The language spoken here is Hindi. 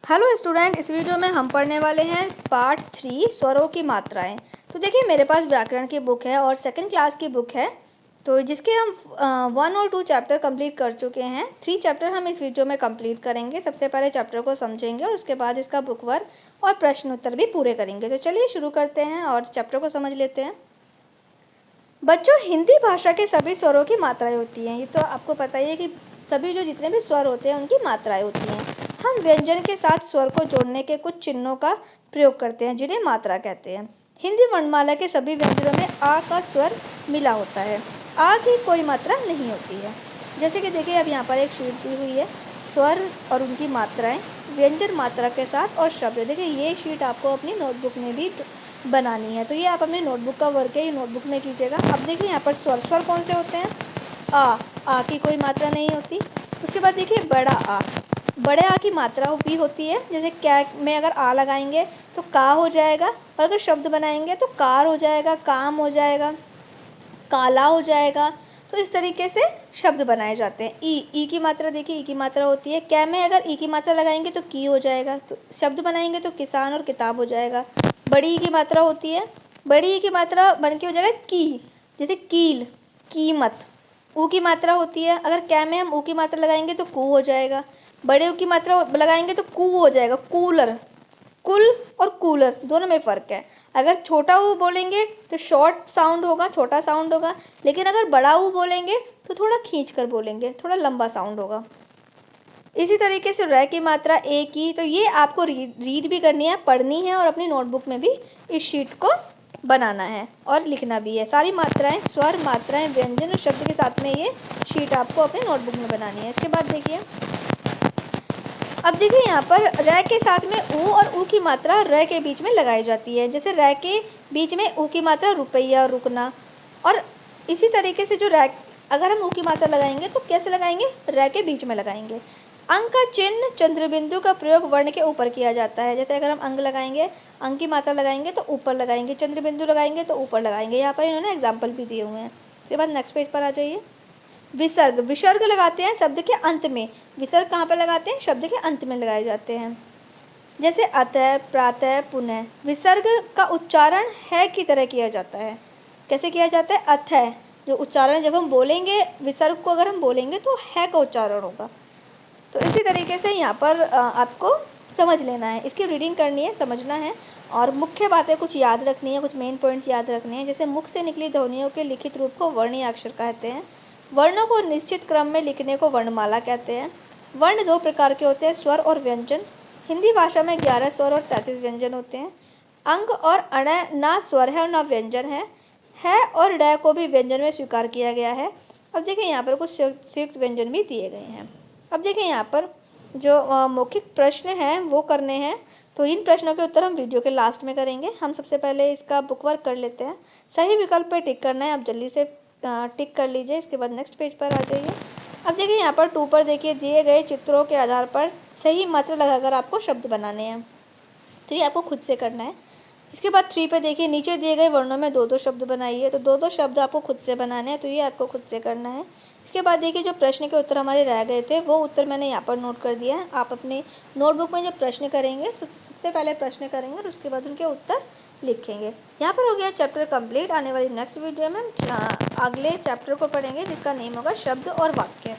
हेलो स्टूडेंट, इस वीडियो में हम पढ़ने वाले हैं पार्ट 3 स्वरों की मात्राएं। तो देखिए, मेरे पास व्याकरण की बुक है और सेकंड क्लास की बुक है, तो जिसके हम 1 और 2 चैप्टर कंप्लीट कर चुके हैं। 3 चैप्टर हम इस वीडियो में कंप्लीट करेंगे। सबसे पहले चैप्टर को समझेंगे और उसके बाद इसका बुक वर्क और प्रश्न उत्तर भी पूरे करेंगे। तो चलिए शुरू करते हैं और चैप्टर को समझ लेते हैं। बच्चों, हिंदी भाषा के सभी स्वरों की मात्राएं होती हैं। ये तो आपको पता ही है कि सभी जो जितने भी स्वर होते हैं उनकी मात्राएं होती हैं। हम व्यंजन के साथ स्वर को जोड़ने के कुछ चिन्हों का प्रयोग करते हैं जिन्हें मात्रा कहते हैं। हिंदी वर्णमाला के सभी व्यंजनों में आ का स्वर मिला होता है। आ की कोई मात्रा नहीं होती है। जैसे कि देखिए, अब यहाँ पर एक शीट दी हुई है, स्वर और उनकी मात्राएं व्यंजन मात्रा के साथ और शब्द। देखिए, ये शीट आपको अपनी नोटबुक में भी बनानी है, तो ये आप अपनी नोटबुक का वर्क है, ये नोटबुक में कीजिएगा। अब देखिए, यहाँ पर स्वर कौन से होते हैं? आ की कोई मात्रा नहीं होती। उसके बाद देखिए, बड़ा आ, बड़े आ की मात्रा भी होती है। जैसे क्या में अगर आ लगाएंगे तो का हो जाएगा, और अगर शब्द बनाएंगे तो कार हो जाएगा, काम हो जाएगा, काला हो जाएगा। तो इस तरीके से शब्द बनाए जाते हैं। ई की मात्रा देखिए, ई की मात्रा होती है। कै में अगर ई की मात्रा लगाएंगे तो की हो जाएगा, तो शब्द बनाएंगे तो किसान और किताब हो जाएगा। बड़ी ई की मात्रा होती है, बड़ी ई की मात्रा बन के हो जाएगा की, जैसे कील, कीमत। ऊ की मात्रा होती है, अगर कै में हम ऊ की मात्रा लगाएंगे तो कू हो जाएगा। बड़े ऊ की मात्रा लगाएंगे तो कू हो जाएगा, कूलर। कुल और कूलर दोनों में फ़र्क है। अगर छोटा ऊ बोलेंगे तो शॉर्ट साउंड होगा, छोटा साउंड होगा, लेकिन अगर बड़ा ऊ बोलेंगे तो थोड़ा खींच कर बोलेंगे, थोड़ा लंबा साउंड होगा। इसी तरीके से र की मात्रा ए की, तो ये आपको रीड भी करनी है, पढ़नी है और अपनी नोटबुक में भी इस शीट को बनाना है और लिखना भी है। सारी मात्राएं, स्वर, मात्राएं, व्यंजन और शब्द के साथ में ये शीट आपको अपनी नोटबुक में बनानी है। इसके बाद देखिए, अब देखिए यहाँ पर र के साथ में ऊ और ऊ की मात्रा र के बीच में लगाई जाती है। जैसे र के बीच में ऊ की मात्रा रुपया, रुकना। और इसी तरीके से जो र अगर हम ऊ की मात्रा लगाएंगे तो कैसे लगाएंगे? र के बीच में लगाएंगे। अंक का चिन्ह चंद्रबिंदु का प्रयोग वर्ण के ऊपर किया जाता है। जैसे अगर हम अंग लगाएंगे, अंक की मात्रा लगाएंगे तो ऊपर लगाएंगे, चंद्रबिंदु लगाएंगे तो ऊपर लगाएंगे। यहाँ पर इन्होंने एग्जाम्पल भी दिए हुए हैं। उसके बाद नेक्स्ट पेज पर आ जाइए। विसर्ग, विसर्ग लगाते हैं शब्द के अंत में। विसर्ग कहाँ पर लगाते हैं? शब्द के अंत में लगाए जाते हैं। जैसे अतः, प्रातः, पुनः। विसर्ग का उच्चारण है की तरह किया जाता है। कैसे किया जाता है? अतः जो उच्चारण, जब हम बोलेंगे विसर्ग को, अगर हम बोलेंगे तो है का उच्चारण होगा। तो इसी तरीके से यहाँ पर आपको समझ लेना है, इसकी रीडिंग करनी है, समझना है और मुख्य बातें कुछ याद रखनी है, कुछ मेन पॉइंट्स याद रखने हैं। जैसे मुख से निकली ध्वनियों के लिखित रूप को वर्णीय अक्षर कहते हैं। वर्णों को निश्चित क्रम में लिखने को वर्णमाला कहते हैं। वर्ण 2 प्रकार के होते हैं, स्वर और व्यंजन। हिंदी भाषा में 11 स्वर और 33 व्यंजन होते हैं। अंग और अण ना स्वर है और ना व्यंजन है और ड को भी व्यंजन में स्वीकार किया गया है। अब देखिए, यहाँ पर कुछ संयुक्त व्यंजन भी दिए गए हैं। अब देखिए, यहाँ पर जो मौखिक प्रश्न हैं वो करने हैं, तो इन प्रश्नों के उत्तर हम वीडियो के लास्ट में करेंगे। हम सबसे पहले इसका बुक वर्क कर लेते हैं। सही विकल्प पे टिक करना है, आप जल्दी से टिक कर लीजिए। इसके बाद नेक्स्ट पेज पर आ जाइए। अब देखिए, यहाँ पर 2 पर देखिए, दिए गए चित्रों के आधार पर सही मात्रा लगाकर आपको शब्द बनाने हैं, तो ये आपको खुद से करना है। इसके बाद 3 पे देखिए, नीचे दिए गए वर्णों में 2-2 शब्द बनाइए, तो 2-2 शब्द आपको खुद से बनाने हैं, तो ये आपको खुद से करना है। इसके बाद देखिए, जो प्रश्न के उत्तर हमारे रह गए थे वो उत्तर मैंने यहाँ पर नोट कर दिया है। आप अपनी नोटबुक में जब प्रश्न करेंगे तो सबसे पहले प्रश्न करेंगे और उसके बाद उनके उत्तर लिखेंगे। यहाँ पर हो गया चैप्टर कंप्लीट। आने वाली नेक्स्ट वीडियो में अगले चैप्टर को पढ़ेंगे जिसका नेम होगा शब्द और वाक्य।